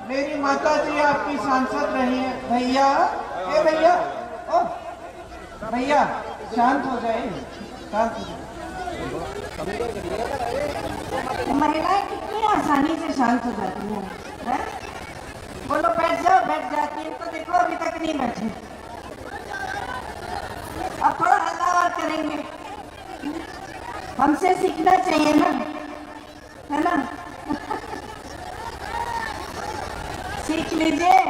मेरी माता जी आपकी सांसद रही है। भैया, ए भैया, ओ भैया, शांत हो जाए, शांत हो जाए। महिलाएं कितनी आसानी से शांत हो जाती हैं। बोलो बैठ जाओ, बैठ जाती है तो देखो अभी तक नहीं बैठे। अब थोड़ा हल्ला और करेंगे, हमसे सीखना चाहिए ना, है ना? सीख लीजिए।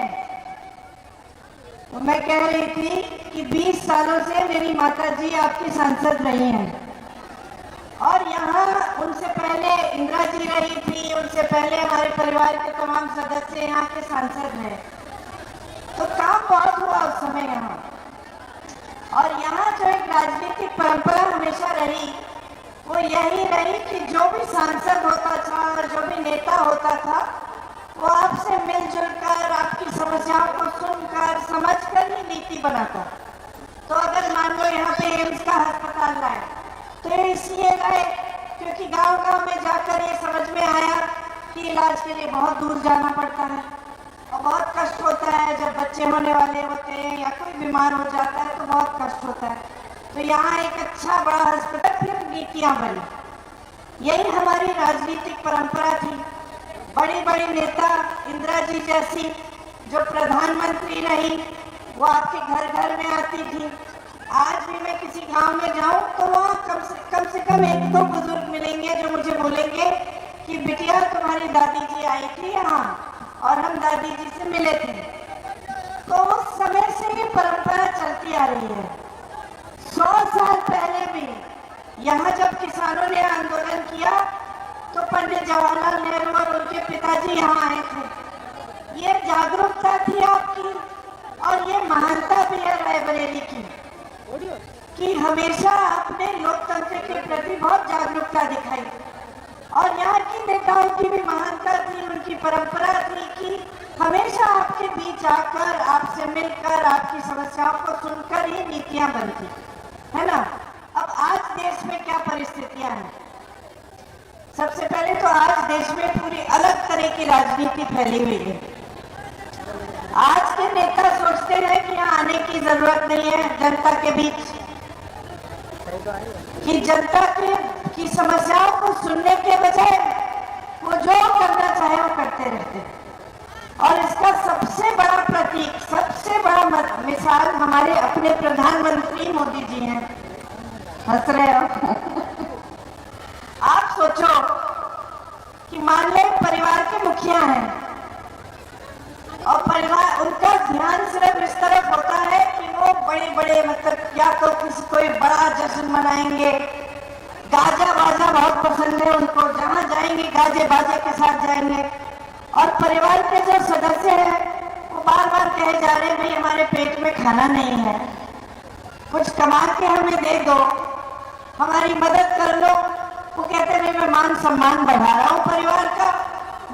तो मैं कह रही थी कि 20 सालों से मेरी माता जी आपकी सांसद रही हैं और यहाँ उनसे पहले इंदिरा जी रही थी, उनसे पहले हमारे परिवार के तमाम सदस्य यहाँ के सांसद हैं। तो काम बहुत हुआ उस समय यहाँ। और यहाँ जो एक राजनीतिक परंपरा हमेशा रही वो यही रही कि जो भी सांसद होता था और जो भी नेता होता था वो आपसे मिलजुल कर, आपकी समस्याओं को सुनकर, समझकर ही नीति बनाता। तो अगर मान लो यहाँ पे एम्स का अस्पताल लाए तो इसलिए लाए क्योंकि गांव-गांव में जाकर ये समझ में आया कि इलाज के लिए बहुत दूर जाना पड़ता है और बहुत कष्ट होता है। जब बच्चे होने वाले होते हैं या कोई बीमार हो जाता है तो बहुत कष्ट होता है। तो यहाँ एक अच्छा बड़ा अस्पताल, फिर नीतियाँ बनी। यही हमारी राजनीतिक परंपरा थी। बड़ी बड़ी नेता, इंदिरा जी जैसी जो प्रधानमंत्री रही, वो आपके घर घर में आती थी। आज भी मैं किसी गांव में जाऊं तो वहाँ कम से कम एक दो बुजुर्ग मिलेंगे जो मुझे बोलेंगे कि बिटिया तुम्हारी दादी जी आई थी यहाँ और हम दादी जी से मिले थे। तो उस समय से ये परंपरा चलती आ रही है। 100 साल पहले भी यहाँ जब किसानों ने आंदोलन किया तो पंडित जवाहरलाल नेहरू और उनके पिताजी यहाँ आए थे। ये जागरूकता थी आपकी और ये महानता भी है रायबरेली की कि हमेशा आपने लोकतंत्र के प्रति बहुत जागरूकता दिखाई। और यहाँ की नेताओं की भी महानता थी, उनकी परंपरा थी कि हमेशा आपके बीच आकर, आपसे मिलकर, आपकी समस्याओं को सुनकर ही नीतियां बनती, है ना? अब आज देश में क्या परिस्थितियां हैं? सबसे पहले तो आज देश में पूरी अलग तरह की राजनीति फैली हुई है। आज के नेता सोचते हैं कि यहाँ आने की जरूरत नहीं है जनता के बीच, कि जनता की समस्याओं को सुनने के बजाय वो जो करना चाहे वो करते रहते हैं। और इसका सबसे बड़ा प्रतीक, सबसे बड़ा मिसाल हमारे अपने प्रधानमंत्री मोदी जी हैं। हंस रहे हो? आप सोचो कि मान ले परिवार के मुखिया हैं और परिवार, उनका ध्यान सिर्फ इस तरफ होता है कि वो बड़े बड़े मतलब या तो किसी कोई बड़ा जश्न मनाएंगे, गाजा बाजा बहुत पसंद है उनको, जहाँ जाएंगे गाजे बाजे के साथ जाएंगे। और परिवार के जो सदस्य हैं वो बार बार कहे जा रहे हैं भाई हमारे पेट में खाना नहीं है, कुछ कमा के हमें दे दो, हमारी मदद कर लो। वो कहते हैं मैं मान सम्मान बढ़ा रहा हूँ परिवार का,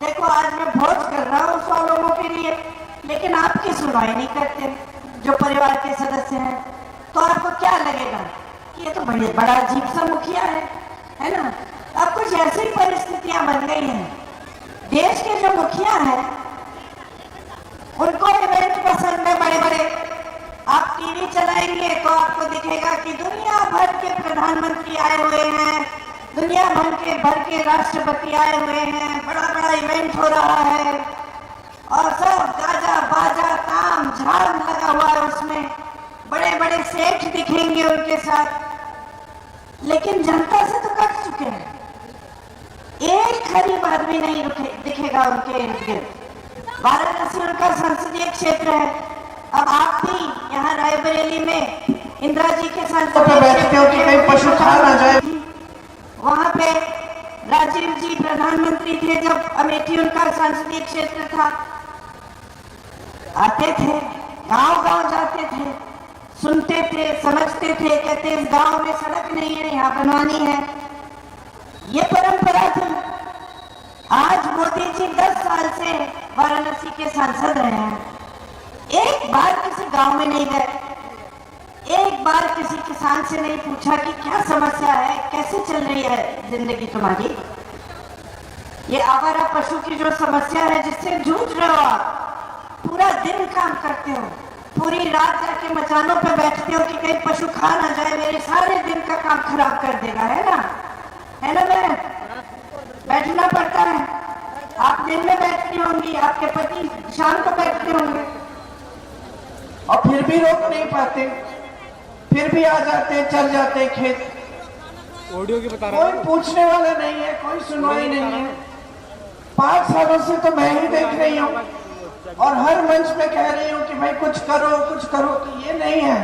देखो आज मैं भोज कर रहा हूँ 100 लोगों के लिए, लेकिन आपकी सुनवाई नहीं करते जो परिवार के सदस्य हैं। तो आपको क्या लगेगा कि ये तो बड़ा अजीब सा मुखिया है ना? अब कुछ ऐसी परिस्थितियां बन गई हैं। देश के जो मुखिया हैं उनको इवेंट पसंद है बड़े बड़े। आप टीवी चलाएंगे तो आपको दिखेगा कि दुनिया भर के प्रधानमंत्री आए हुए हैं, दुनिया भर के राष्ट्रपति आए हुए हैं, बड़ा बड़ा इवेंट हो रहा है और सब गाजा बाजा ताम झाम लगा हुआ है उसमें, बड़े बड़े सेठ दिखेंगे उनके साथ। लेकिन जनता से तो कट चुके हैं, एक गरीब आदमी नहीं दिखेगा उनके इर्द गिर्द। वाराणसी उनका संसदीय क्षेत्र है। अब आप भी यहाँ रायबरेली में इंदिरा जी के साथ बैठते हो कि कहीं पशु खा ना जाए। वहाँ पे राजीव जी प्रधानमंत्री थे जब अमेठी उनका संसदीय क्षेत्र था, आते थे, गांव गांव जाते थे, सुनते थे, समझते थे, कहते इस गांव में सड़क नहीं है, यहाँ बनवानी है। ये परंपरा थी। आज मोदी जी 10 साल से वाराणसी के सांसद रहे हैं, एक बार किसी गांव में नहीं गए, एक बार किसी किसान से नहीं पूछा कि क्या समस्या है, कैसे चल रही है जिंदगी तुम्हारी। ये आवारा पशु की जो समस्या है जिससे जूझ रहे हो आप, पूरा दिन काम करते हो, पूरी रात जाके मचानों पे बैठते हो कि कहीं पशु खा ना जाए, मेरे सारे दिन का काम खराब कर देगा, है ना बहन? बैठना पड़ता है। आप दिन में बैठती होंगी, आपके पति शाम को बैठते होंगे, और फिर भी रोक नहीं पाते, फिर भी आ जाते, चल जाते खेत। ऑडियो की बता रहा कोई पूछने वाला नहीं है, कोई सुनवाई नहीं है। 5 सालों से तो मैं ही देख रही हूँ और हर मंच पे कह रही हूँ कि भाई कुछ करो कुछ करो। तो ये नहीं है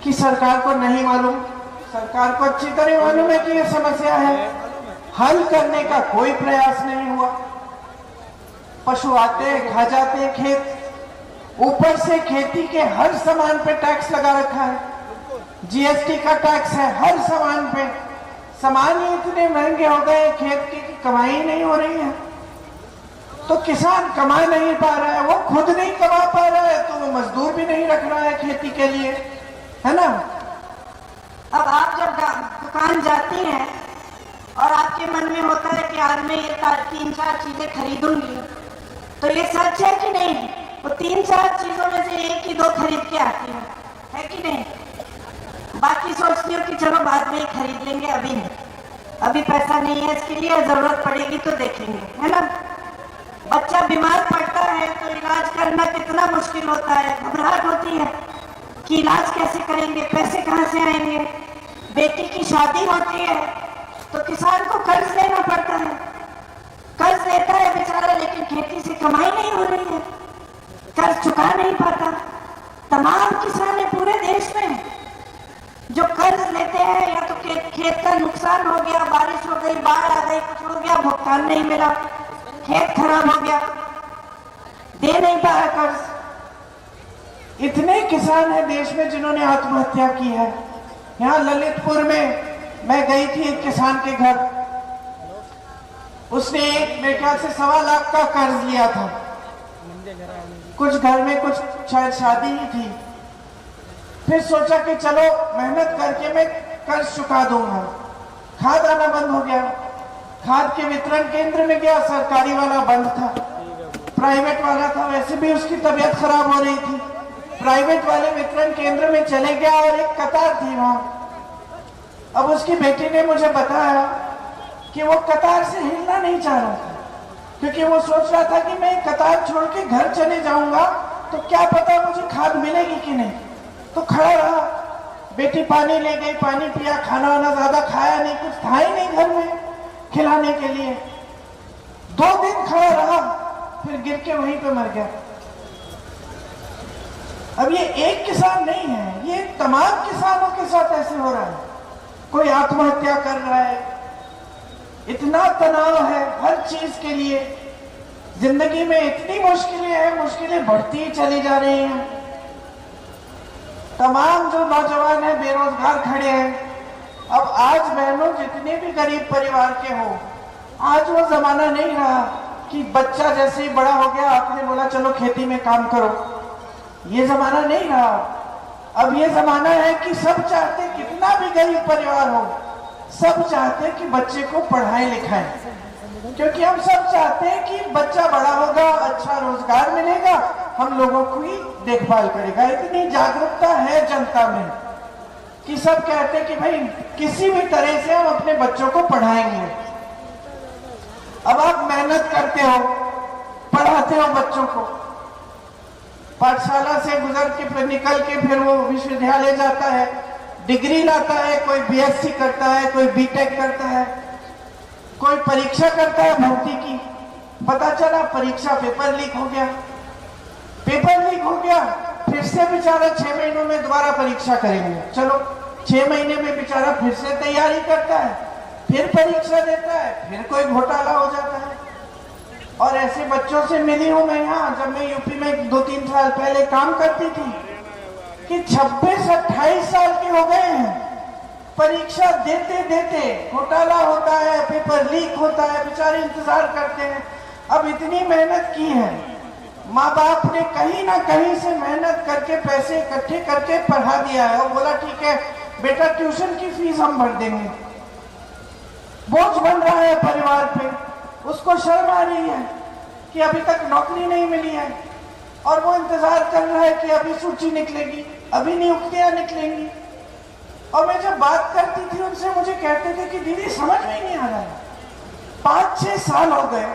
कि सरकार को नहीं मालूम, सरकार को अच्छी तरह मालूम है कि ये समस्या है, हल करने का कोई प्रयास नहीं हुआ। पशु आते हैं, खा जाते हैं खेत, ऊपर से खेती के हर सामान पे टैक्स लगा रखा है, जीएसटी का टैक्स है हर सामान पे। सामान ही इतने महंगे हो गए खेत की कि कमाई नहीं हो रही है, तो किसान कमा नहीं पा रहा है, वो खुद नहीं कमा पा रहा है तो वो मजदूर भी नहीं रख रहा है खेती के लिए, है ना? अब आप जब दुकान जाती हैं और आपके मन में होता है कि आज मैं ये 3-4 चीजें खरीदूंगी, तो ये सच है कि नहीं? वो 3-4 चीजों में से 1 ही 2 खरीद के आती है कि नहीं? बाकी सोचती हूँ कि चलो बाद में ही खरीद लेंगे, अभी नहीं, अभी पैसा नहीं है इसके लिए, जरूरत पड़ेगी तो देखेंगे, है ना? बच्चा बीमार पड़ता है तो इलाज करना कितना मुश्किल होता है, घबराहट होती है कि इलाज कैसे करेंगे, पैसे कहाँ से आएंगे। बेटी की शादी होती है तो किसान को कर्ज लेना पड़ता है, कर्ज लेता है बेचारा, लेकिन खेती से कमाई नहीं हो रही है, कर्ज चुका नहीं पाता। तमाम किसान है पूरे देश में जो कर्ज लेते हैं, या तो खेत का नुकसान हो गया, बारिश हो गई, बाढ़ आ गई, कुछ हो गया, भुगतान नहीं मिला, खेत खराब हो गया, दे नहीं पाया कर्ज। इतने किसान हैं देश में जिन्होंने आत्महत्या की है। यहाँ ललितपुर में मैं गई थी एक किसान के घर, उसने एक मेरे ख्याल से 1.25 लाख का कर्ज लिया था, कुछ घर में कुछ शायद शादी ही थी, फिर सोचा कि चलो मेहनत करके मैं कर्ज चुका दूंगा। खाद आना बंद हो गया, खाद के वितरण केंद्र में गया, सरकारी वाला बंद था, प्राइवेट वाला था, वैसे भी उसकी तबीयत खराब हो रही थी, प्राइवेट वाले वितरण केंद्र में चले गया और एक कतार थी वहां। अब उसकी बेटी ने मुझे बताया कि वो कतार से हिलना नहीं चाह रहा था, क्योंकि वो सोच रहा था कि मैं कतार छोड़ के घर चले जाऊंगा तो क्या पता मुझे खाद मिलेगी कि नहीं, तो खड़ा रहा। बेटी पानी ले गई, पानी पिया, खाना वाना ज्यादा खाया नहीं, कुछ था ही नहीं घर में खिलाने के लिए। 2 दिन खड़ा रहा, फिर गिर के वहीं पे मर गया। अब ये एक किसान नहीं है, ये तमाम किसानों के साथ ऐसे हो रहा है। कोई आत्महत्या कर रहा है, इतना तनाव है हर चीज के लिए, जिंदगी में इतनी मुश्किलें हैं, मुश्किलें बढ़ती ही चली जा रही हैं। तमाम जो नौजवान हैं बेरोजगार खड़े हैं। अब आज बहनों जितने भी गरीब परिवार के हो, आज वो जमाना नहीं रहा कि बच्चा जैसे ही बड़ा हो गया आपने बोला चलो खेती में काम करो, ये जमाना नहीं रहा। अब ये जमाना है कि सब चाहते, कितना भी गरीब परिवार हो, सब चाहते कि बच्चे को पढ़ाएं लिखाएं, क्योंकि हम सब चाहते हैं कि बच्चा बड़ा होगा, अच्छा रोजगार मिलेगा, हम लोगों की देखभाल करेगा। इतनी जागरूकता है जनता में कि सब कहते हैं कि भाई किसी भी तरह से हम अपने बच्चों को पढ़ाएंगे। अब आप मेहनत करते हो, पढ़ाते हो बच्चों को, पाठशाला से गुजर के फिर निकल के फिर वो विश्वविद्यालय जाता है, डिग्री लाता है, कोई बीएससी करता है, कोई बीटेक करता है, कोई परीक्षा करता है भर्ती की, पता चला परीक्षा पेपर लीक हो गया, पेपर लीक हो गया, फिर से बेचारा 6 महीनों में दोबारा परीक्षा करेंगे। चलो 6 महीने में बेचारा फिर से तैयारी करता है, फिर परीक्षा देता है, फिर कोई घोटाला हो जाता है। और ऐसे बच्चों से मिली हूं मैं यहाँ, जब मैं यूपी में 2-3 साल पहले काम करती थी, कि 26-28 साल के हो गए हैं, परीक्षा देते देते घोटाला होता है, पेपर लीक होता है, बेचारे इंतजार करते हैं। अब इतनी मेहनत की है, माँ बाप ने कहीं ना कहीं से मेहनत करके पैसे इकट्ठे करके पढ़ा दिया है और बोला ठीक है बेटा ट्यूशन की फीस हम भर देंगे। बोझ बन रहा है परिवार पे, उसको शर्म आ रही है कि अभी तक नौकरी नहीं मिली है और वो इंतजार कर रहा है कि अभी सूची निकलेगी, अभी नियुक्तियां निकलेंगी। और मैं जब बात करती थी उनसे, मुझे कहते थे कि दीदी समझ में ही नहीं आ रहा है, 5-6 साल हो गए,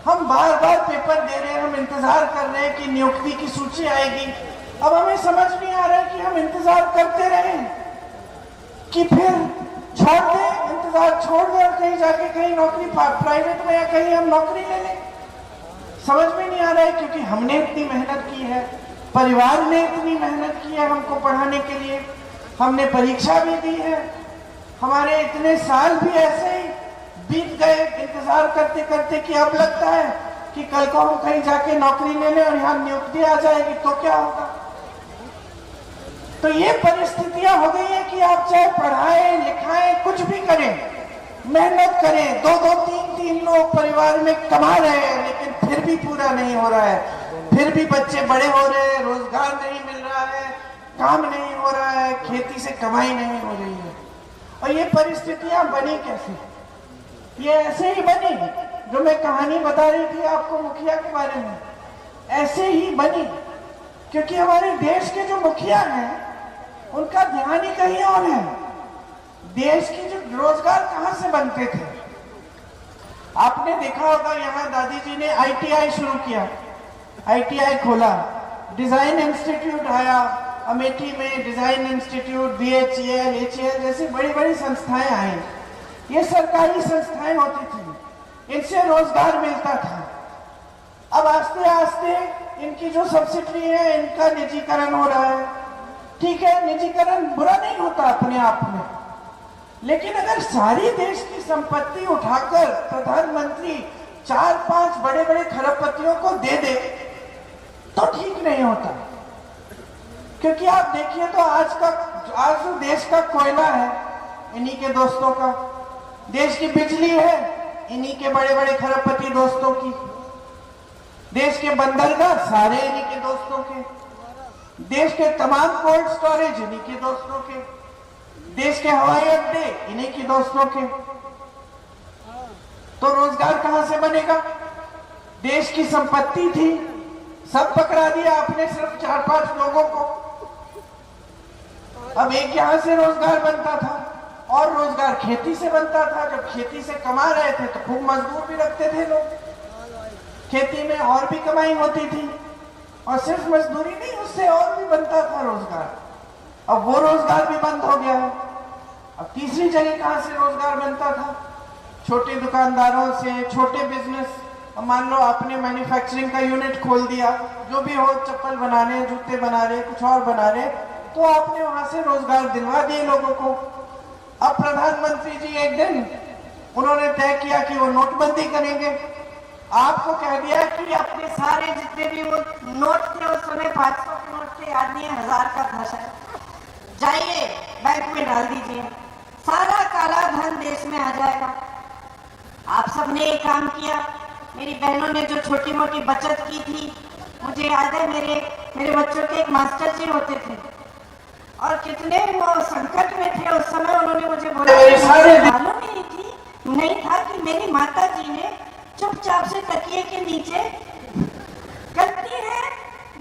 हम बार बार पेपर दे रहे हैं, हम इंतजार कर रहे हैं कि नियुक्ति की सूची आएगी। अब हमें समझ नहीं आ रहा है कि हम इंतजार करते रहें कि फिर छोड़ दें, इंतजार छोड़ दें और कहीं जाके कहीं नौकरी प्राइवेट में या कहीं हम नौकरी ले लें। समझ में नहीं आ रहा है, क्योंकि हमने इतनी मेहनत की है, परिवार ने इतनी मेहनत की है हमको पढ़ाने के लिए, हमने परीक्षा भी दी है, हमारे इतने साल भी ऐसे ही बीत गए इंतजार करते करते कि अब लगता है कि कल को हम कहीं जाके नौकरी ले लें और यहाँ नियुक्ति आ जाएगी तो क्या होगा। तो ये परिस्थितियां हो गई है कि आप चाहे पढ़ाएं लिखाएं कुछ भी करें, मेहनत करें, 2-2, 3-3 लोग परिवार में कमा रहे हैं, लेकिन फिर भी पूरा नहीं हो रहा है, फिर भी बच्चे बड़े हो रहे हैं, रोजगार नहीं मिल रहा है, काम नहीं हो रहा है, खेती से कमाई नहीं हो रही है। और ये परिस्थितियां बनी कैसे? ये ऐसे ही बनी, जो मैं कहानी बता रही थी आपको मुखिया के बारे में, ऐसे ही बनी क्योंकि हमारे देश के जो मुखिया हैं उनका ध्यान ही कहीं और है। देश की जो रोजगार कहां से बनते थे, आपने देखा होगा यहाँ दादी जी ने ITI शुरू किया, ITI खोला, डिजाइन इंस्टीट्यूट आया, अमेठी में डिजाइन इंस्टीट्यूट, BHEL, HEL जैसी बड़ी बड़ी संस्थाएं आई। ये सरकारी संस्थाएं होती थी, इनसे रोजगार मिलता था। अब आस्ते आस्ते इनकी जो सब्सिडी है इनका निजीकरण हो रहा है। ठीक है, निजीकरण बुरा नहीं होता अपने आप में, लेकिन अगर सारी देश की संपत्ति उठाकर प्रधानमंत्री 4-5 बड़े बड़े खरबपतियों को दे दे तो ठीक नहीं होता। क्योंकि आप देखिए तो आज जो देश का कोयला है इन्हीं के दोस्तों का, देश की बिजली है इन्हीं के बड़े बड़े खरबपति दोस्तों की, देश के बंदरगाह सारे इन्हीं के दोस्तों के, देश के तमाम कोल्ड स्टोरेज इन्हीं के दोस्तों के, देश के हवाई अड्डे इन्हीं के दोस्तों के। तो रोजगार कहां से बनेगा? देश की संपत्ति थी, सब पकड़ा दिया आपने सिर्फ 4-5 लोगों को। अब एक यहां से रोजगार बनता था और रोजगार खेती से बनता था। जब खेती से कमा रहे थे तो खूब मजदूर भी रखते थे लोग, खेती में और भी कमाई होती थी, और सिर्फ मजदूरी नहीं, उससे और भी बनता था रोजगार। अब वो रोजगार भी बंद हो गया है। अब तीसरी जगह कहां से रोजगार बनता था? छोटे दुकानदारों से, छोटे बिजनेस। अब मान लो आपने मैन्युफैक्चरिंग का यूनिट खोल दिया, जो भी हो, चप्पल बना रहे, जूते बना रहे, कुछ और बना रहे, तो आपने वहां से रोजगार दिलवा दिए लोगों को। अब प्रधानमंत्री जी एक दिन उन्होंने तय किया कि वो नोटबंदी करेंगे। आपको कह दिया कि अपने सारे जितने भी वो नोट थे उस समय 500 के नोट थे, आदमी 1000 का था, जाइए बैंक में डाल दीजिए, सारा काला धन देश में आ जाएगा। आप सबने एक काम किया, मेरी बहनों ने जो छोटी मोटी बचत की थी, मुझे याद है मेरे बच्चों के एक मास्टर जी होते थे और कितने वो संकट में थे उस समय। उन्होंने मुझे बोला, मालूम नहीं था कि मेरी माता जी ने चुपचाप से तकिए के नीचे करती है,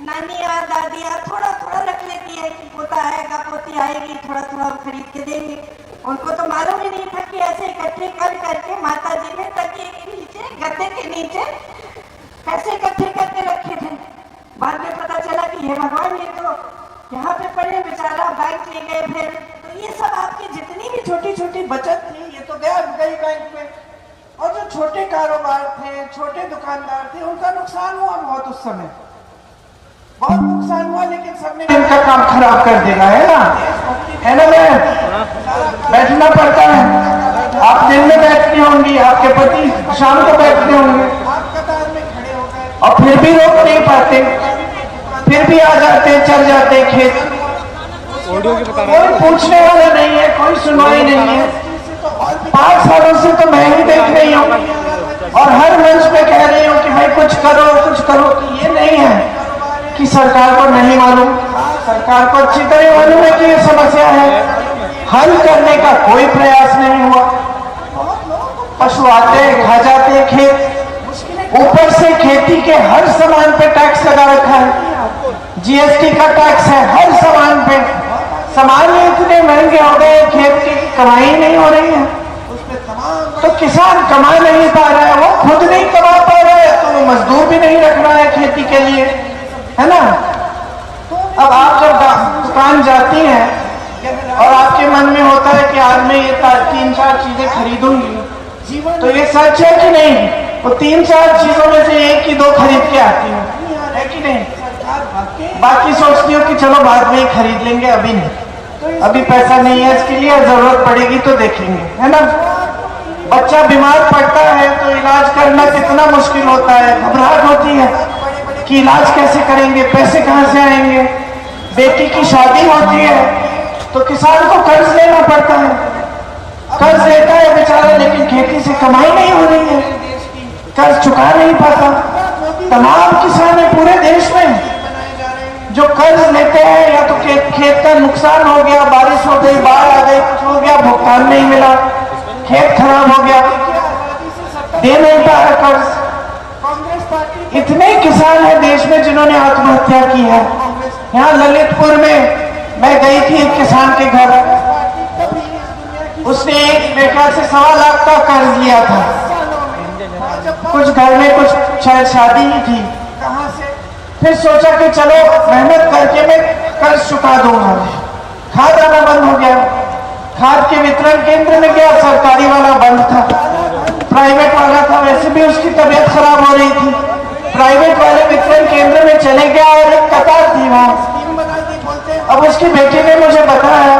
नानियाँ दादियाँ थोड़ा थोड़ा रख लेती है कि पोता आएगा पोती आएगी, थोड़ा थोड़ा खरीद के देंगे। उनको तो मालूम ही नहीं था कि ऐसे इकट्ठे कर करके माता जी ने तकिए के नीचे, गद्दे के नीचे पैसे इकट्ठे करके रखे थे। बाद में पता चला कि हे भगवान, ये तो यहाँ पे पड़े, बेचारा बैंक ले गए। फिर तो ये सब आपकी जितनी भी छोटी छोटी बचत थी ये तो गई बैंक में। और जो छोटे कारोबार थे, छोटे दुकानदार थे, उनका नुकसान हुआ बहुत, उस समय बहुत नुकसान हुआ। लेकिन सबने इनका काम खराब कर देगा, है ना मैम? बैठना पड़ता है, आप दिन में बैठती होंगी, आपके पति शाम को बैठते होंगे, आप कतार में खड़े हो गए और फिर भी रोक नहीं पाते, फिर भी आ जाते, चल जाते खेत। कोई पूछने वाला नहीं है, कोई सुनवाई नहीं है। 5 सालों से तो मैं ही देख रही हूँ और हर मंच पे कह रही हूँ कि भाई कुछ करो कुछ करो। कि ये नहीं है कि सरकार को नहीं मालूम, सरकार को अच्छी तरह मालूम है कि ये समस्या है, हल करने का कोई प्रयास नहीं हुआ। बहुत लोगों को पशु आते हैं, खा जाते हैं खेत। ऊपर से खेती के हर सामान पे टैक्स लगा रखा है, जीएसटी का टैक्स है हर सामान पे। सामान इतने महंगे हो गए, खेत की कमाई नहीं हो रही है, तो किसान कमा नहीं पा रहा है, वो खुद नहीं कमा पा रहा है, तो वो मजदूर भी नहीं रख रहा है खेती के लिए, है ना। अब आप जब दुकान जाती हैं और आपके मन में होता है कि आज मैं ये 3-4 चीजें खरीदूंगी, तो ये सच है कि नहीं? वो 3-4 चीजों में से 1 की 2 खरीद के आती है कि नहीं? बाकी सोचती हो कि चलो बाद में ही खरीद लेंगे, अभी नहीं, अभी पैसा नहीं है इसके लिए, जरूरत पड़ेगी तो देखेंगे, है ना। बच्चा बीमार पड़ता है तो इलाज करना कितना मुश्किल होता है, घबराहट होती है कि इलाज कैसे करेंगे, पैसे कहां से आएंगे। बेटी की शादी होती है तो किसान को कर्ज लेना पड़ता है, कर्ज लेता है बेचारा, लेकिन खेती से कमाई नहीं हो रही है, कर्ज चुका नहीं पाता। तमाम किसान है पूरे देश में जो कर्ज लेते हैं, या तो खेत का नुकसान हो गया, बारिश हो गई, बाढ़ आ गई, कुछ हो गया, भुगतान नहीं मिला, खेत खराब हो गया, दे नहीं पा रहा कर्ज। इतने किसान हैं देश में जिन्होंने आत्महत्या की है। यहाँ ललितपुर में मैं गई थी एक किसान के घर, उसने मेरे ख्याल से 1.25 लाख का कर्ज लिया था। कुछ घर में कुछ शायद शादी ही थी, फिर सोचा कि चलो मेहनत करके मैं कर्ज चुका दूंगा। खाद आना बंद हो गया, खाद के वितरण केंद्र में गया, सरकारी वाला बंद था, प्राइवेट वाला था, वैसे भी उसकी तबीयत खराब हो रही थी, प्राइवेट वाले वितरण केंद्र में चले गया और एक कतार थी वहां। अब उसकी बेटी ने मुझे बताया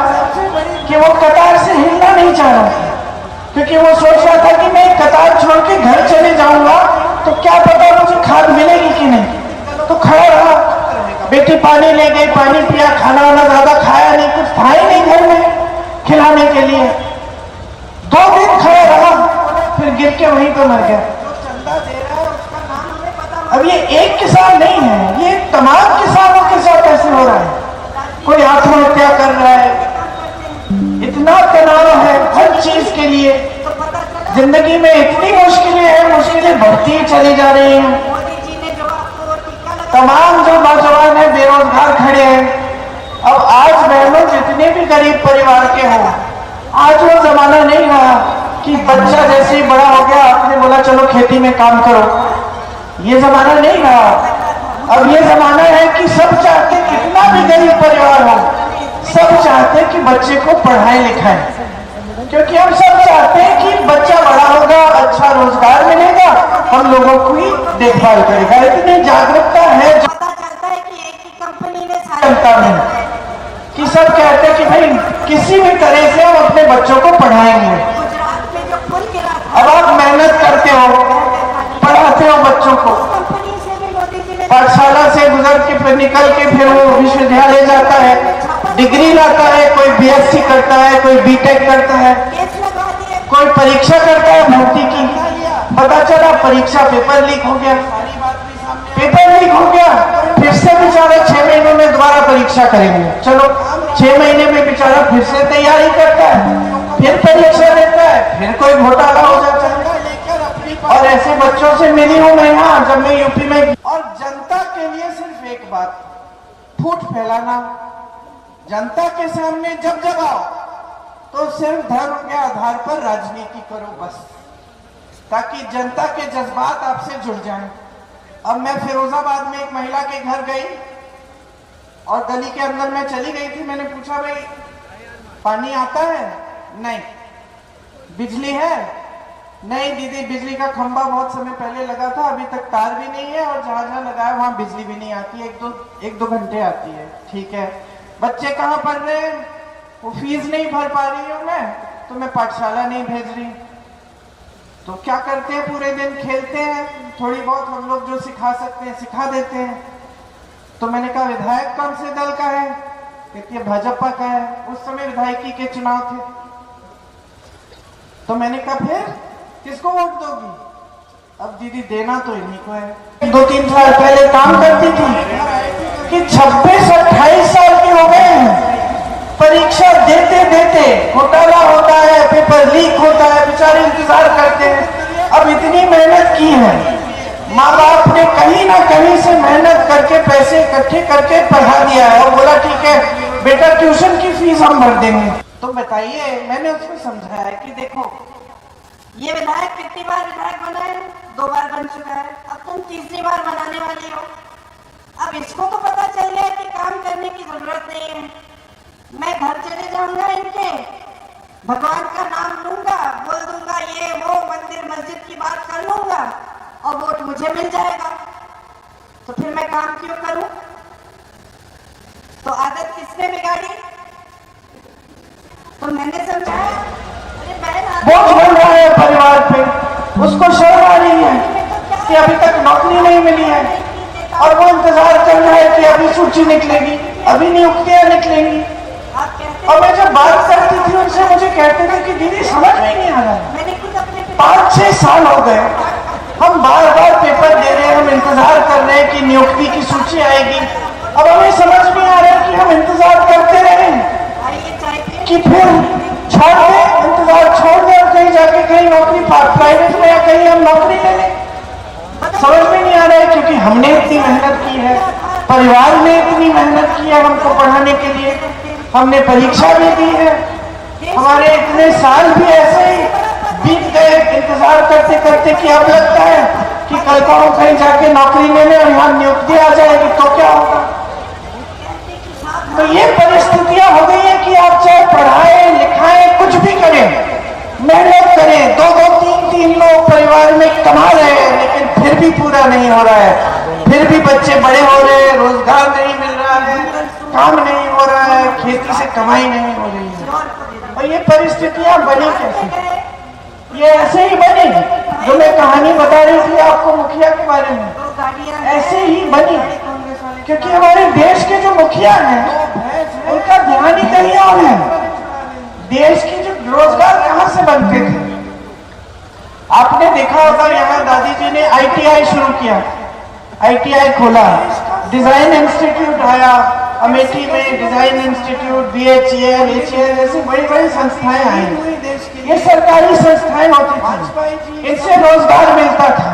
कि वो कतार से हिलना नहीं चाह रहा, क्योंकि वो सोच रहा था कि मैं कतार छोड़ के घर चले जाऊंगा तो क्या पता मुझे खाद मिलेगी कि नहीं, तो खड़ा रहा। बेटी पानी ले गई, पानी पिया, खाना वाना ज्यादा खाया नहीं, कुछ था ही नहीं घर में खिलाने के लिए। 2 दिन खड़ा रहा, फिर गिर के वहीं पर मर गया। अब ये एक किसान नहीं है, ये तमाम किसानों के साथ ऐसे हो रहा है। कोई आत्महत्या कर रहा है, इतना तनाव है हर चीज के लिए, जिंदगी में इतनी मुश्किलें हैं, मुश्किलें बढ़ती ही चली जा रही हैं। तमाम जो नौजवान हैं बेरोजगार खड़े हैं। अब आज बहनों जितने भी गरीब परिवार के हों, आज वो जमाना नहीं रहा कि बच्चा जैसे ही बड़ा हो गया आपने बोला चलो खेती में काम करो, ये जमाना नहीं रहा। अब ये जमाना है कि सब चाहते, कितना भी गरीब परिवार हो, सब चाहते कि बच्चे को पढ़ाए लिखाएं, क्योंकि हम सब चाहते हैं कि बच्चा बड़ा होगा, अच्छा रोजगार मिलेगा, हम लोगों को ही देखभाल करेगा। इतनी जागरूकता है जनता में कि सब कहते हैं कि भाई किसी भी तरह से हम अपने बच्चों को पढ़ाएंगे। अब आप मेहनत करते हो, पढ़ाते हो बच्चों को, पाठशाला से गुजर के फिर निकल के फिर वो विश्वविद्यालय जाता है, डिग्री लाता है, कोई बीएससी करता है, कोई बीटेक करता है, कोई परीक्षा करता है भर्ती की, पता चला परीक्षा पेपर लीक हो गया, फिर से बेचारा 6 महीनों में दोबारा परीक्षा करेंगे। चलो 6 महीने में बेचारा फिर से तैयारी करता है, फिर परीक्षा देता है, फिर कोई घोटाला हो जाता है। और ऐसे बच्चों से मिली हूं मैं यहाँ, जब मैं यूपी में। और जनता के लिए सिर्फ एक बात, फूट फैलाना, जनता के सामने जब आओ तो सिर्फ धर्म के आधार पर राजनीति करो बस, ताकि जनता के जज्बात आपसे जुड़ जाएं। अब मैं फिरोजाबाद में एक महिला के घर गई और गली के अंदर मैं चली गई थी। मैंने पूछा भाई पानी आता है? नहीं। बिजली है? नहीं दीदी, बिजली का खंभा बहुत समय पहले लगा था, अभी तक तार भी नहीं है, और जहां जहां लगा है वहां बिजली भी नहीं आती है, एक दो घंटे आती है। ठीक है, बच्चे कहाँ पढ़ रहे हैं? वो फीस नहीं भर पा रही हूँ मैं, तो मैं पाठशाला नहीं भेज रही। तो क्या करते हैं, पूरे दिन खेलते हैं, थोड़ी बहुत हम लोग जो सिखा सकते हैं सिखा देते हैं। तो मैंने कहा विधायक कौन से दल का है? कहती है भाजपा का है। उस समय विधायकी के चुनाव थे। तो मैंने कहा फिर किसको वोट दोगी? अब दीदी देना तो इन्हीं को है। 2-3 साल पहले काम करती थी कि 26-28 साल के हो गए हैं, परीक्षा देते देते घोटाला होता है, पेपर लीक होता है, बेचारे इंतजार करते हैं। अब इतनी मेहनत की है, माँ बाप ने कहीं ना कहीं से मेहनत करके पैसे इकट्ठे करके पढ़ा दिया है और बोला ठीक है बेटा ट्यूशन की फीस हम भर देंगे। तो बताइए, मैंने उसको समझाया कि देखो ये विधायक कितनी बार विधायक बना है? 2 बार बन चुका है, अब तुम तीसरी बार बनाने वाली हो। अब इसको तो पता चल गया कि काम करने की जरूरत नहीं है। मैं घर चले जाऊंगा, इनके भगवान का नाम लूंगा, बोल दूंगा ये वो मंदिर मस्जिद की बात कर लूंगा और वोट मुझे मिल जाएगा। तो फिर मैं काम क्यों करूं? तो आदत किसने बिगाड़ी? तो मैंने समझाया, अरे बहन बोझ बन रहा है परिवार पे, उसको शर्म आ रही है कि अभी तक नौकरी नहीं मिली है और वो इंतजार कर रहा है कि अभी सूची निकलेगी, अभी नियुक्तियां निकलेंगी। आप कहते और मैं जब बात करती थी उनसे, मुझे कहते थे कि दीदी समझ में नहीं आ रहा है, मैंने खुद अपने 5-6 साल हो गए, हम बार बार पेपर दे रहे हैं, हम इंतजार कर रहे हैं कि नियुक्ति की सूची आएगी। अब हमें समझ में आ रहा है कि हम इंतजार करते रहे कि फिर छोड़ दे, इंतजार छोड़ दे और कहीं जाके कहीं नौकरी प्राइवेट में या कहीं हम नौकरी ले लें। समझ में नहीं आ रहा है क्योंकि हमने इतनी मेहनत की है, परिवार ने इतनी मेहनत की है हमको पढ़ाने के लिए, हमने परीक्षा भी दी है, हमारे इतने साल भी ऐसे ही बीत गए इंतजार करते करते कि अब लगता है कि कल को हम कहीं जाके नौकरी ले लें और यहाँ नियुक्ति आ जाएगी तो क्या होगा। तो ये परिस्थितियां हो गई है कि आप चाहे पढ़ाएं लिखाएं कुछ भी करें, मेहनत करें, 2-2 3-3 लोग परिवार में कमा रहे हैं, लेकिन फिर भी पूरा नहीं हो रहा है, फिर भी बच्चे बड़े हो रहे हैं, रोजगार नहीं मिल रहा है, काम नहीं हो रहा है, खेती से कमाई नहीं हो रही है। और ये परिस्थितियां बनी कैसे? ये ऐसे ही बनी जो मैं कहानी बता रही थी आपको मुखिया के बारे में, ऐसे ही बनी क्योंकि हमारे देश के जो मुखिया हैं उनका ध्यान ही कहीं और है। देश की जो रोजगार कहां से बनते थे? आपने देखा होगा यहाँ दादी जी ने ITI शुरू किया, ITI खोला, डिजाइन इंस्टीट्यूट आया अमेठी में, डिजाइन इंस्टीट्यूट, BHEL, HEL ऐसी बड़ी बड़ी संस्थाएं आई। ये सरकारी संस्थाएं होती थी, इनसे रोजगार मिलता था।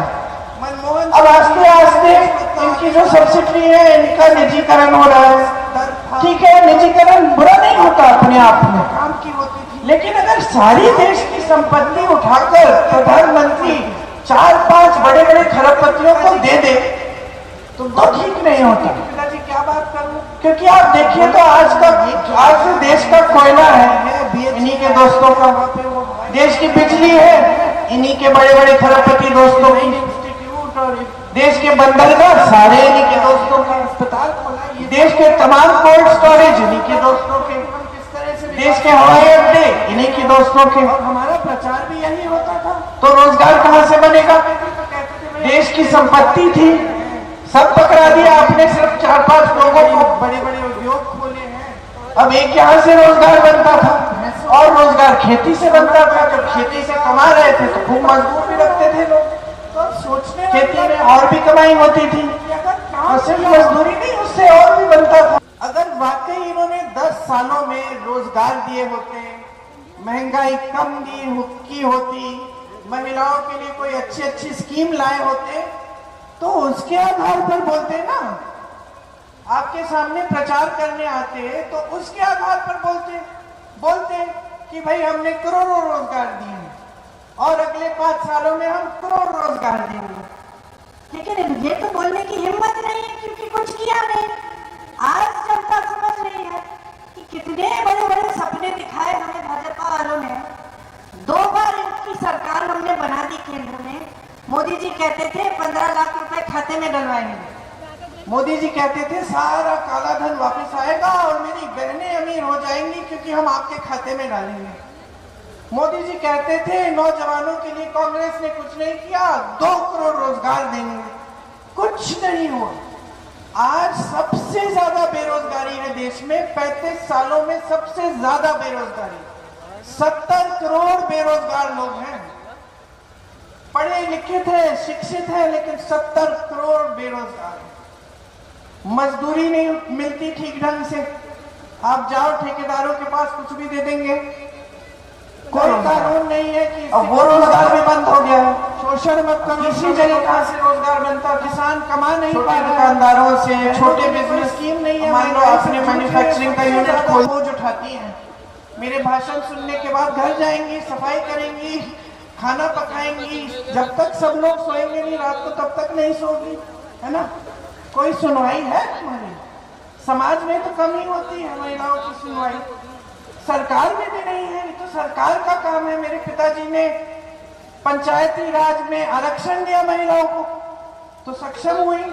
अब आस्ते आस्ते इनकी जो सब्सिडी है इनका निजीकरण हो रहा है। ठीक है, निजीकरण बुरा नहीं होता अपने आप में, काम की होती थी, लेकिन अगर सारी देश की संपत्ति उठाकर प्रधानमंत्री 4-5 बड़े बड़े खरबपतियों को दे दे तो ठीक नहीं होता। पिताजी क्या बात करूं, क्योंकि आप देखिए तो आज जो देश का कोयला है इन्हीं के दोस्तों का, देश की बिजली है इन्हीं के बड़े बड़े खरबपति दोस्तों की, देश के बंदरगाह सारे इन्हीं के दोस्तों के, अस्पताल खोला देश के तमाम कोल्ड स्टोरेज इन्हीं के दोस्तों के, देश के हवाई अड्डे इन्हीं के दोस्तों के। हमारा प्रचार भी यही होता था। तो रोजगार कहां से बनेगा? देश की संपत्ति थी, सब पकड़ा दिया आपने, सिर्फ 4-5 लोगों को बड़े बड़े उद्योग खोले हैं। अब एक यहाँ से रोजगार बनता था और रोजगार खेती से बनता था। जब खेती से कमा रहे थे तो खूब मजदूर भी रखते थे लोग, तो सोचने खेती में और भी कमाई होती थी और सिर्फ मजदूरी नहीं, उससे और भी बनता था। अगर वाकई इन्होंने 10 सालों में रोजगार दिए होते, महंगाई कम की होती, महिलाओं के लिए कोई अच्छी स्कीम लाए होते तो उसके आधार पर बोलते ना, आपके सामने प्रचार करने आते तो उसके आधार पर बोलते कि भाई हमने करोड़ों रोजगार दिए और अगले 5 सालों में हम करोड़ रोजगार देंगे। लेकिन मुझे तो बोलने की हिम्मत नहीं है क्योंकि कुछ किया नहीं। आज जनता समझ रही है कि कितने बड़े बड़े सपने दिखाए हमें भाजपा वालों ने। 2 बार इनकी सरकार हमने बना दी केंद्र में। मोदी जी कहते थे 15 लाख रुपए खाते में डलवाएंगे। मोदी जी कहते थे सारा काला धन वापस आएगा और मेरी बहनें अमीर हो जाएंगी क्योंकि हम आपके खाते में डालेंगे। मोदी जी कहते थे नौजवानों के लिए कांग्रेस ने कुछ नहीं किया, 2 करोड़ रोजगार देंगे, कुछ नहीं हुआ। आज सबसे ज्यादा बेरोजगारी है देश में, 35 सालों में सबसे ज्यादा बेरोजगारी, 70 करोड़ बेरोजगार लोग हैं। पढ़े लिखे थे, शिक्षित हैं, लेकिन 70 करोड़ बेरोजगार हैं। मजदूरी नहीं मिलती ठीक ढंग से, आप जाओ ठेकेदारों के पास कुछ भी दे देंगे। कोई कानून नहीं है कि अब वो रोजगार भी बंद हो गया है। शोषण मत करो। किसी जगह कहाँ से रोजगार बनता? किसान कमा नहीं पा रहा। दुकानदारों से, छोटे बिजनेस स्कीम नहीं है। मान लो आपने मैन्युफैक्चरिंग का यूनिट खोल, बोझ उठाती है। मेरे भाषण सुनने के बाद घर जाएंगी, सफाई करेंगी, खाना पकाएंगी। जब तक सब लोग सोएंगे नहीं रात को तब तक नहीं सोगी, है ना? कोई सुनवाई है तुम्हारी? समाज में तो कमी होती है महिलाओं की सुनवाई, सरकार में भी नहीं है। तो सरकार का काम है। मेरे पिताजी ने पंचायती राज में आरक्षण दिया महिलाओं को, तो सक्षम हुई।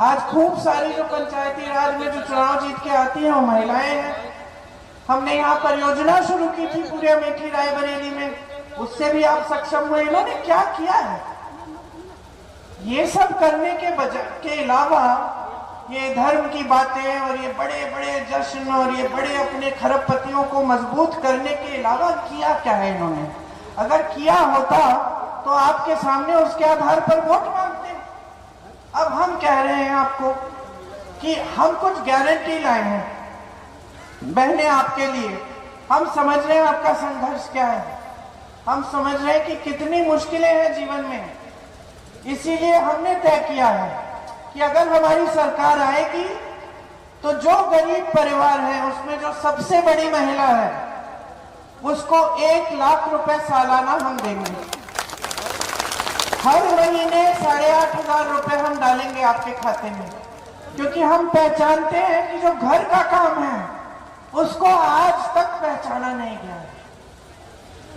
आज खूब सारी जो पंचायती राज में जो चुनाव जीत के आती हैं वो महिलाएं हैं। हमने यहाँ परियोजना शुरू की थी पूरे अमेठी रायबरेली में, उससे भी आप सक्षम हुए। इन्होंने क्या किया है? ये सब करने के अलावा ये धर्म की बातें और ये बड़े बड़े जश्न और ये बड़े अपने खरबपतियों को मजबूत करने के अलावा किया क्या है इन्होंने? अगर किया होता तो आपके सामने उसके आधार पर वोट मांगते। अब हम कह रहे हैं आपको कि हम कुछ गारंटी लाए हैं बहने आपके लिए। हम समझ रहे हैं आपका संघर्ष क्या है, हम समझ रहे हैं कि कितनी मुश्किलें हैं जीवन में। इसीलिए हमने तय किया है कि अगर हमारी सरकार आएगी तो जो गरीब परिवार है उसमें जो सबसे बड़ी महिला है उसको 1 लाख रुपए सालाना हम देंगे। हर महीने 8,500 रुपए हम डालेंगे आपके खाते में, क्योंकि हम पहचानते हैं कि जो घर का काम है उसको आज तक पहचाना नहीं गया है।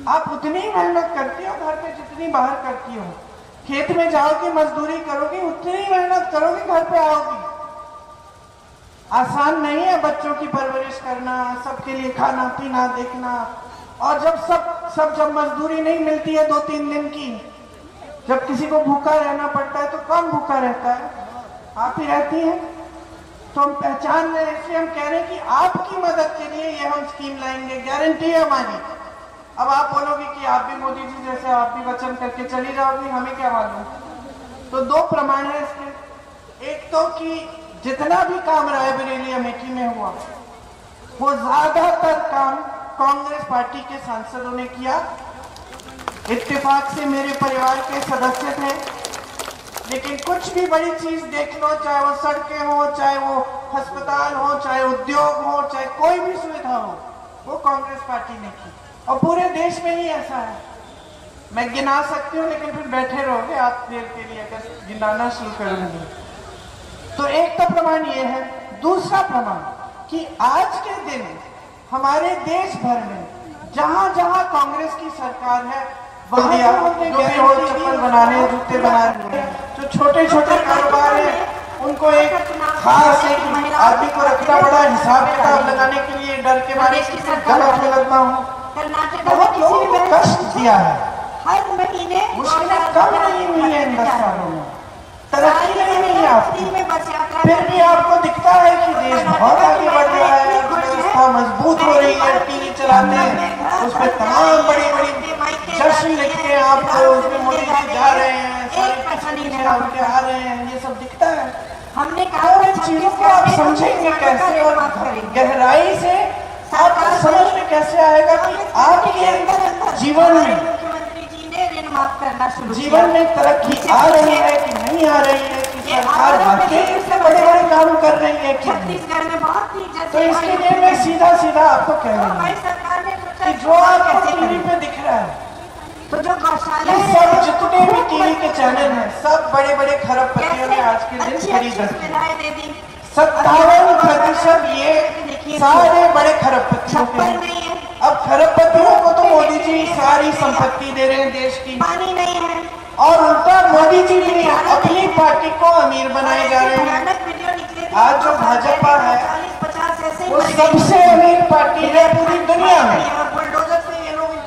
आप उतनी मेहनत करती हो घर पे जितनी बाहर करती हो। खेत में जाओगी, मजदूरी करोगी, उतनी मेहनत करोगी, घर पे आओगी। आसान नहीं है बच्चों की परवरिश करना, सबके लिए खाना पीना देखना। और जब मजदूरी नहीं मिलती है 2-3 दिन की, जब किसी को भूखा रहना पड़ता है तो कौन भूखा रहता है? आप ही रहती हैं। तो हम पहचान रहे हैं, इसलिए हम कह रहे हैं कि आपकी मदद के लिए ये हम स्कीम लाएंगे, गारंटी है हमारी। अब आप बोलोगे कि आप भी मोदी जी जैसे आप भी वचन करके चली जाओगी, हमें क्या मालूम। तो 2 प्रमाण है इसके। एक तो कि जितना भी काम रायबरेली अमेठी में हुआ वो ज्यादातर काम कांग्रेस पार्टी के सांसदों ने किया। इत्तेफाक से मेरे परिवार के सदस्य थे, लेकिन कुछ भी बड़ी चीज देख लो, चाहे वो सड़कें हो, चाहे वो अस्पताल हो, चाहे उद्योग हो, चाहे कोई भी सुविधा हो, वो कांग्रेस पार्टी ने की। और पूरे देश में ही ऐसा है। मैं गिना सकती हूँ लेकिन फिर बैठे रहोगे आप देर के लिए अगर गिनाना शुरू करूंगी। तो एक तो प्रमाण ये है। दूसरा प्रमाण कि आज के दिन हमारे देश भर में जहां जहां कांग्रेस की सरकार है वहां जो भी होल चप्पल बनाने, जूते बनाने, जो छोटे छोटे कारोबार है उनको एक खास एक आदमी को रखना पड़ा हिसाब किताब लगाने के लिए, डर के मारे गलत में लगता हूँ। बहुत लोगों को कष्ट दिया है। हर महीने मुश्किलें कम नहीं हुई है इन 10 सालों में, तरक्की नहीं हुई है आपकी। फिर भी आपको दिखता है कि देश बहुत आगे बढ़ रहा है, अर्थव्यवस्था मजबूत हो रही है। टीवी चलाते हैं उस पर तमाम बड़ी बड़ी जश्न लिखते हैं आपको, उसमें मोदी जी जा रहे हैं, सारे आ रहे हैं, ये सब दिखता है। हमने कहा इन चीजों को आप समझेंगे कैसे और गहराई से आपको समझ में कैसे आएगा कि आपके जीवन में जीवन में तरक्की आ रही है कि नहीं आ रही है, कि सरकार वाकई इससे बड़े बड़े काम कर रही है कि नहीं। तो इसके लिए मैं सीधा सीधा आपको कह रही हूँ कि जो आपको टीवी पे दिख रहा है, तो जो ये सब जितने भी टीवी के चैनल हैं सब बड़े बड़े खरबपतियों ने आज के दिन खरीद रखे। 57% ये सारे बड़े खरबपतियों के हैं। अब खरबपतियों को तो मोदी जी सारी संपत्ति दे रहे हैं देश की, पानी नहीं है, और उल्टा मोदी जी भी अपनी पार्टी को अमीर बनाए जा रहे हैं। आज जो भाजपा है वो सबसे अमीर पार्टी है पूरी दुनिया में।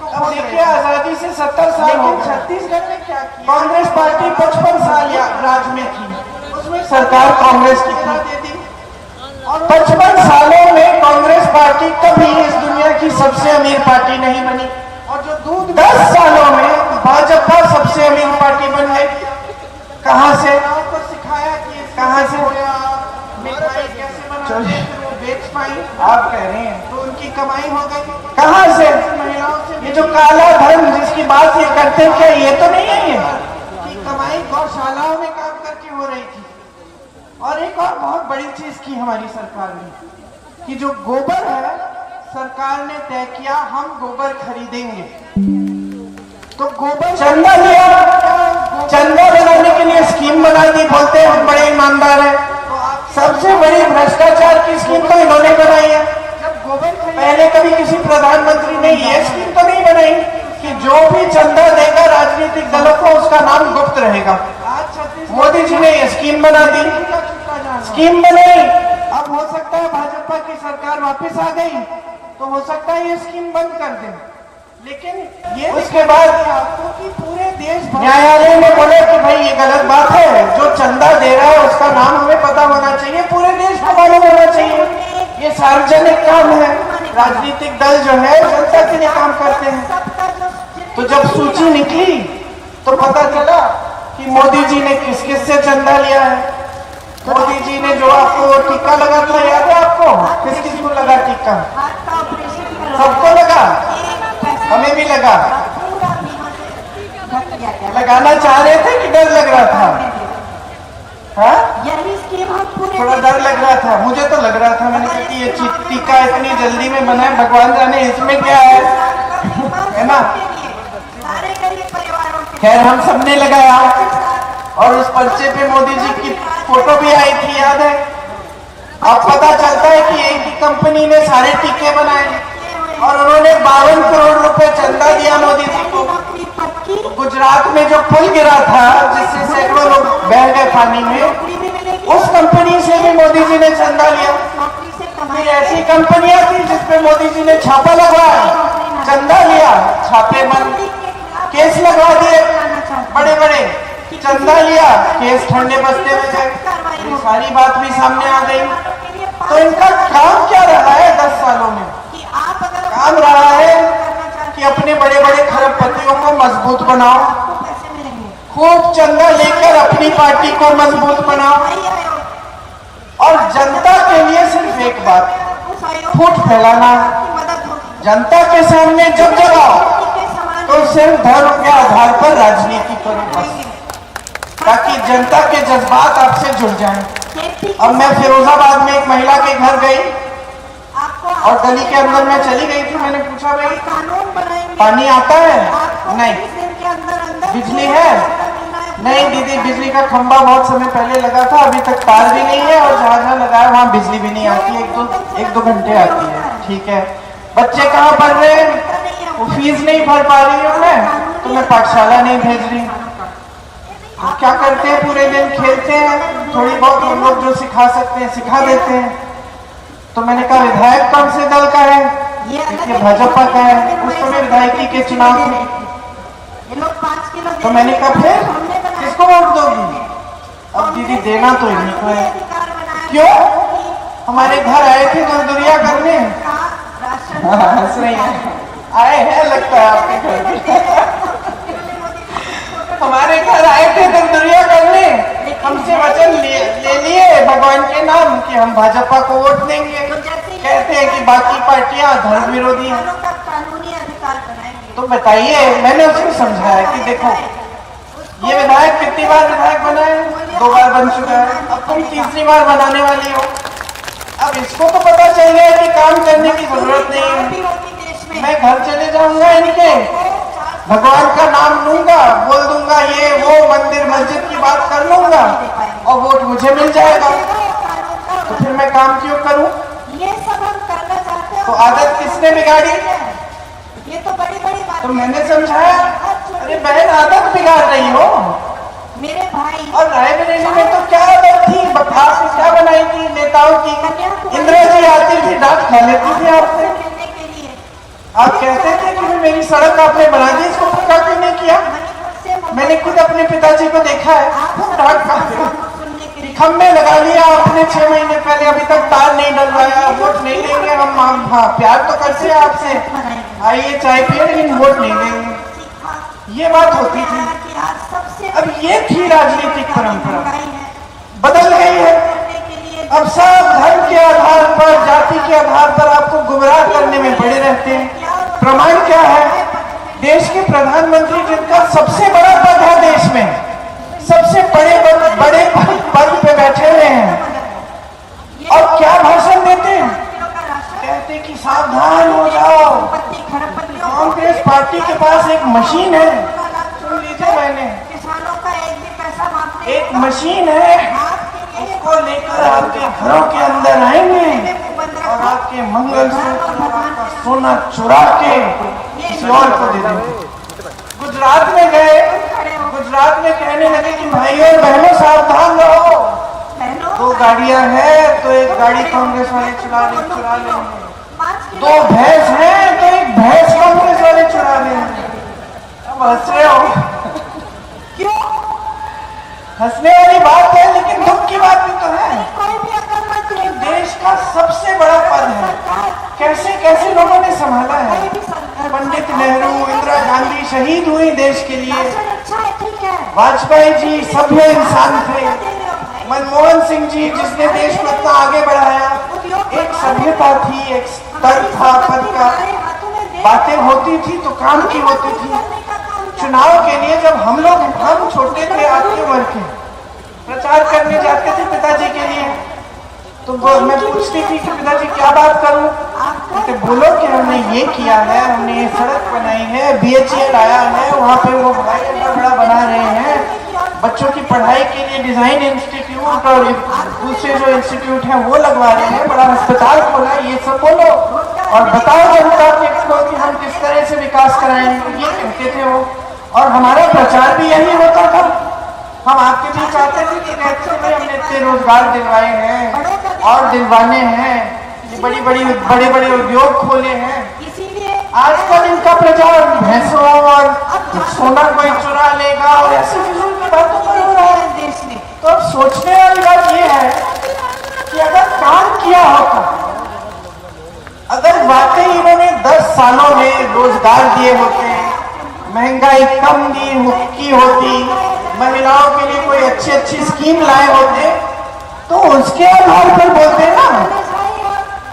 अब देखिए आजादी से 70 साल हो गए, छत्तीसगढ़ में क्या किया? कांग्रेस पार्टी 55 साल राज में थी, उसमें सरकार कांग्रेस की थी। और 55 सालों में कांग्रेस पार्टी कभी इस दुनिया की सबसे अमीर पार्टी नहीं बनी। और जो दूध 10 सालों में भाजपा सबसे अमीर पार्टी बन गई। कहां से? आपको सिखाया कि कहां से मिठाई कैसे बनाते हैं, दैट्स फाइन, आप कह रहे हैं तो उनकी कमाई हो गई। कहाँ से? महिलाओं से। ये जो काला धन जिसकी बात ये करते हैं, क्या ये तो नहीं है ये कि कमाई गौशालाओं में काम करके हो रही थी। और एक और बहुत बड़ी चीज की हमारी सरकार ने कि जो गोबर है, सरकार ने तय किया हम गोबर खरीदेंगे। तो गोबर चंदा लिया, चंदा बनाने के लिए स्कीम बना दी, बोलते हैं हम बड़े ईमानदार हैं। सबसे बड़ी भ्रष्टाचार की स्कीम तो इन्होंने बनाई है। जब गोबर पहले कभी किसी प्रधानमंत्री ने ये स्कीम तो नहीं बनाई कि जो भी चंदा देगा राजनीतिक दलों को उसका नाम गुप्त रहेगा। मोदी जी ने ये स्कीम बना दी, स्कीम बनाई। अब हो सकता है भाजपा की सरकार वापस आ गई तो हो सकता है ये स्कीम बंद कर दे, लेकिन ये उसके बाद पूरे देश न्यायालय ने बोला कि भाई ये गलत बात है, जो चंदा दे रहा है उसका नाम हमें पता होना चाहिए, पूरे देश को मालूम होना चाहिए, ये सार्वजनिक काम है। राजनीतिक दल जो है जनता के लिए काम करते हैं। तो जब सूची निकली तो पता चला कि मोदी जी ने किस किस से चंदा लिया है। मोदी जी ने जो आपको टीका लगा था, याद है आपको? किस किस को लगा टीका? सबको लगा, हमें भी लगा। लगाना चाह रहे थे कि डर लग रहा था? हाँ, थोड़ा डर लग रहा था, मुझे तो लग रहा था। मैंने कहा कि ये टीका इतनी जल्दी में बना है, भगवान जाने इसमें क्या है ना। खैर हम सबने लगाया और उस पर्चे पे मोदी जी की फोटो भी आई थी, याद है? अब पता चलता है कि एक ही कंपनी ने सारे टीके बनाए और उन्होंने 52 करोड़ रुपए चंदा दिया मोदी जी को। गुजरात में जो पुल गिरा था जिससे सैकड़ों लोग बह गए पानी में, उस कंपनी से भी मोदी जी ने चंदा लिया। फिर ऐसी कंपनियां थी जिसपे मोदी जी ने छापा लगवाया, चंदा लिया, छापे बंद, केस लगवा दिए बड़े बड़े, चंदा लिया, केस ठंडे बस्ते में गए। सारी बात भी सामने आ गई। तो इनका काम क्या रहा है 10 सालों में? काम रहा है कि अपने बड़े बड़े खरबपतियों को मजबूत बनाओ, खूब चंदा लेकर अपनी पार्टी को मजबूत बनाओ, और जनता के लिए सिर्फ एक बात, फूट फैलाना। जनता के सामने जब जब आओ तो सिर्फ धर्म के आधार पर राजनीति करो बस, ताकि जनता के जज्बात आपसे जुड़ जाएं। अब मैं फिरोजाबाद में एक महिला के घर गई और गली के अंदर में चली गई थी। मैंने पूछा भाई पानी आता है? नहीं। बिजली है? नहीं दीदी, बिजली का खंभा बहुत समय पहले लगा था, अभी तक तार भी नहीं है, और जहाँ जहाँ लगा है वहाँ बिजली भी नहीं आती है, एक दो घंटे आती है। ठीक है। बच्चे कहाँ पढ़ रहे हैं? वो फीस नहीं भर पा रही हूँ मैं, तो मैं पाठशाला नहीं भेज रही। तो क्या करते हैं? पूरे दिन खेलते हैं, थोड़ी बहुत हम लोग जो सिखा सकते हैं सिखा देते हैं। तो मैंने कहा विधायक कौन से दल का है? ये भाजपा का है। उस समय विधायकी के चुनाव थे। तो मैंने कहा फिर किसको वोट दोगी? अब दीदी देना तो इन्हीं को है। क्यों? हमारे घर आए थे मजदूरिया करने। हंस रही है, आए हैं लगता है आपके घर। हमारे घर आए थे मजदूरिया करने, हमसे वचन ले लिए भगवान के नाम कि हम भाजपा को वोट देंगे। कहते हैं कि बाकी पार्टियां धर्म विरोधी हैं। तो बताइए, मैंने उसको समझाया कि देखो ये विधायक कितनी बार विधायक बना है? 2 बार बन चुका है, अब तुम तीसरी बार बनाने वाली हो। अब इसको तो पता चल गया कि काम करने की जरूरत नहीं है। मैं घर चले जाऊंगा, इनके भगवान का नाम लूंगा, बोल दूंगा ये वो, मंदिर मस्जिद की बात कर लूंगा और वोट मुझे मिल जाएगा। तो फिर मैं काम क्यों करूं? ये सब हम करना चाहते हैं। तो आदत किसने बिगाड़ी? ये तो बड़ी बड़ी बात। तो मैंने समझाया, अरे बहन आदत बिगाड़ रही हो मेरे भाई। और रायबरेली में तो क्या आदत थी? आपने क्या बनाई थी नेताओं की? इंदिरा जी आती थी, डांट खा लेती थी आपसे। आप कहते थे कि मेरी सड़क आपने बना दी, इसको पक्का क्यों नहीं किया? मैंने खुद अपने पिताजी को देखा है, डांट खाते हैं। खम्भे लगा लिया आपने 6 महीने पहले, अभी तक तार नहीं डलवाया। वोट नहीं देंगे हम। हाँ, प्यार तो करते हैं आपसे, आइए चाय पिए, लेकिन वोट नहीं देंगे। ये बात होती थी। अब ये थी राजनीतिक परंपरा, बदल गई है। अब सब धर्म के आधार पर, जाति के आधार पर आपको गुमराह करने में पड़े रहते हैं। प्रमाण क्या है? देश के प्रधानमंत्री जिनका सबसे बड़ा पद है देश में, सबसे बड़े पद पे बैठे हुए हैं, और क्या भाषण देते हैं? कहते कि सावधान हो जाओ, कांग्रेस पार्टी के पास एक मशीन है। सुन लीजिए, मैंने किसानों का एक भी पैसा माफी एक मशीन है, उसको लेकर आपके घरों के अंदर आएंगे और आपके मंगलसूत्र, आपका सोना चुरा के किसी और को दे देंगे। गुजरात में गए, गुजरात में कहने लगे कि भाइयों और बहनों सावधान रहो, 2 गाड़ियां हैं तो एक गाड़ी कांग्रेस वाले चुरा लेंगे, 2 भैंस हैं तो एक भैंस कांग्रेस वाले चुरा लेंगे। अब हंस रहे हो, क्यों? हंसने वाली बात है, लेकिन दुख की बात भी तो है। कोई भी अगर मंत्री देश का सबसे बड़ा पद है, कैसे कैसे लोगों ने संभाला है। पंडित नेहरू, इंदिरा गांधी शहीद हुई देश के लिए, अच्छा है, ठीक है। वाजपेयी जी सभ्य इंसान थे, मनमोहन सिंह जी जिसने देश को इतना आगे बढ़ाया, एक सभ्यता थी, एक स्तर था पद का, बातें होती थी तो काम की होती थी। चुनाव के लिए जब हम छोटे थे, आपकी उम्र के, प्रचार करने जाते थे पिताजी के लिए, तो मैं पूछती थी कि पिताजी क्या बात करूं? तो बोलो कि हमने ये किया है, हमने ये सड़क बनाई है, BHEL आया है, वहाँ पे वो हवाई अड्डा बड़ा बना रहे हैं, बच्चों की पढ़ाई के लिए डिजाइन इंस्टीट्यूट और दूसरे जो इंस्टीट्यूट हैं वो लगवा रहे हैं, बड़ा अस्पताल खोला, ये सब बोलो और बताओ जनता को कि हम किस तरह से विकास कराएंगे, ये कहते थे वो। और हमारा प्रचार भी यही होता था। हम आपके भी चाहते थे कि कहते थे हमने इतने रोजगार दिलवाए हैं और दिलवाने हैं, ये बड़े बड़े उद्योग खोले हैं। आजकल इनका प्रचार भैंसों और सोना कोई चुरा लेगा और ऐसे फिजूल की बातों पर हो रहा है देश में। तो अब सोचने वाली बात ये है कि अगर काम किया होता, अगर वाकई इन्होंने 10 सालों में रोजगार दिए होते, महंगाई कम की होती, महिलाओं के लिए कोई अच्छी स्कीम लाए होते, तो उसके आधार पर बोलते ना,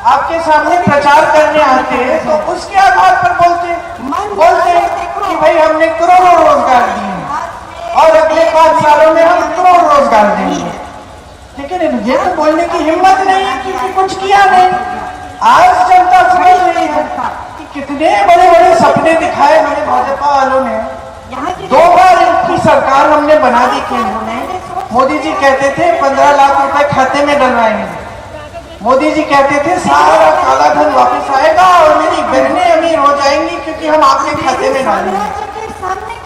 आपके सामने प्रचार करने आते तो उसके आधार पर बोलते कि भाई हमने करोड़ों रोजगार दिए और अगले 5 सालों में हम करोड़ रोजगार देंगे। लेकिन ये तो बोलने की हिम्मत नहीं है क्योंकि कुछ किया नहीं। आज जनता समझ रही है कि कितने बड़े बड़े सपने दिखाए हमें भाजपा वालों ने। 2 बार इनकी सरकार हमने बना दी केंद्र में। मोदी जी कहते थे 15 लाख रुपए खाते में डलवाएंगे, मोदी जी कहते थे सारा काला धन वापस आएगा और मेरी बहनें अमीर हो जाएंगी क्योंकि हम आपके खाते में डालेंगे।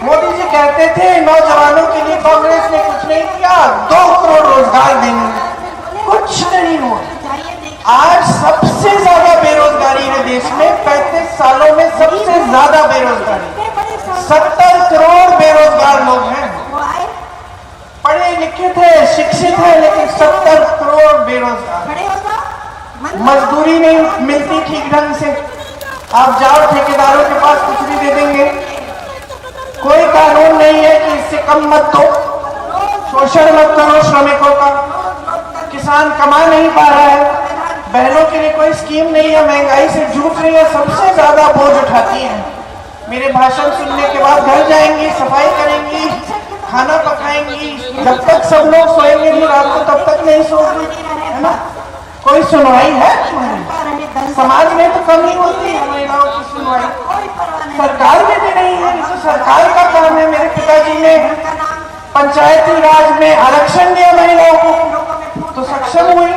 मोदी जी कहते थे नौजवानों के लिए कांग्रेस ने कुछ नहीं किया, 2 करोड़ रोजगार देंगे, कुछ नहीं हुआ। आज सबसे ज्यादा बेरोजगारी है देश में, 35 सालों में सबसे ज्यादा बेरोजगारी, 70 करोड़ बेरोजगार लोग हैं। पढ़े लिखे थे, शिक्षित है, लेकिन 70 करोड़ बेरोजगार। मजदूरी नहीं मिलती ठीक ढंग से, आप जाओ ठेकेदारों के पास कुछ भी दे देंगे, कोई कानून नहीं है कि इससे कम मत दो, शोषण मत करो श्रमिकों का, किसान कमा नहीं पा रहा है, बहनों के लिए कोई स्कीम नहीं है, महंगाई से जूझ रही है, सबसे ज्यादा बोझ उठाती है। मेरे भाषण सुनने के बाद घर जाएंगी, सफाई करेंगी, खाना पकाएंगी, जब तक सब लोग सोएंगे नहीं रात को तब तक नहीं सोएंगे, है ना? कोई सुनवाई है? समाज में तो कमी होती है महिलाओं की सुनवाई, सरकार में भी नहीं है। तो सरकार का काम है। मेरे पिताजी ने पंचायती राज में आरक्षण दिया महिलाओं को तो सक्षम हुई।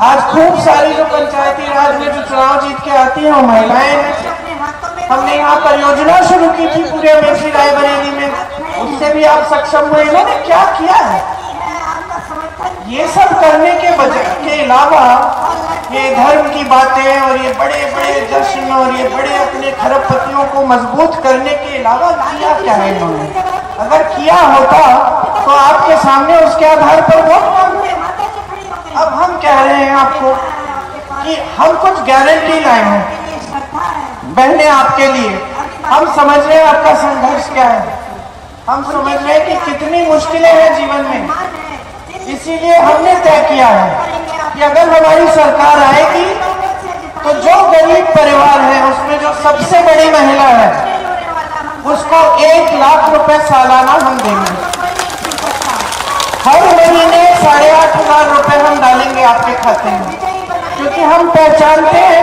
आज खूब सारी जो पंचायती राज में जो चुनाव जीत के आती है वो महिलाएं हैं। हमने यहाँ परियोजना शुरू की थी पूरे अमेठी रायबरेली में, उससे भी आप सक्षम हुए। इन्होंने क्या किया है? ये सब करने के अलावा ये धर्म की बातें और ये बड़े बड़े जश्न और ये बड़े अपने खरबपतियों को मजबूत करने के अलावा किया क्या है इन्होंने? अगर किया होता तो आपके सामने उसके आधार पर वोट मांगते। अब हम कह रहे हैं आपको कि हम कुछ गारंटी लाए हैं बहनें आपके लिए। हम समझ रहे हैं आपका संघर्ष क्या है, हम समझ रहे हैं कि कितनी मुश्किलें हैं जीवन में, इसीलिए हमने तय किया है कि अगर हमारी सरकार आएगी तो जो गरीब परिवार है उसमें जो सबसे बड़ी महिला है उसको 1 लाख रुपए सालाना हम देंगे। हर महीने 8,500 रुपए हम डालेंगे आपके खाते में, क्योंकि हम पहचानते हैं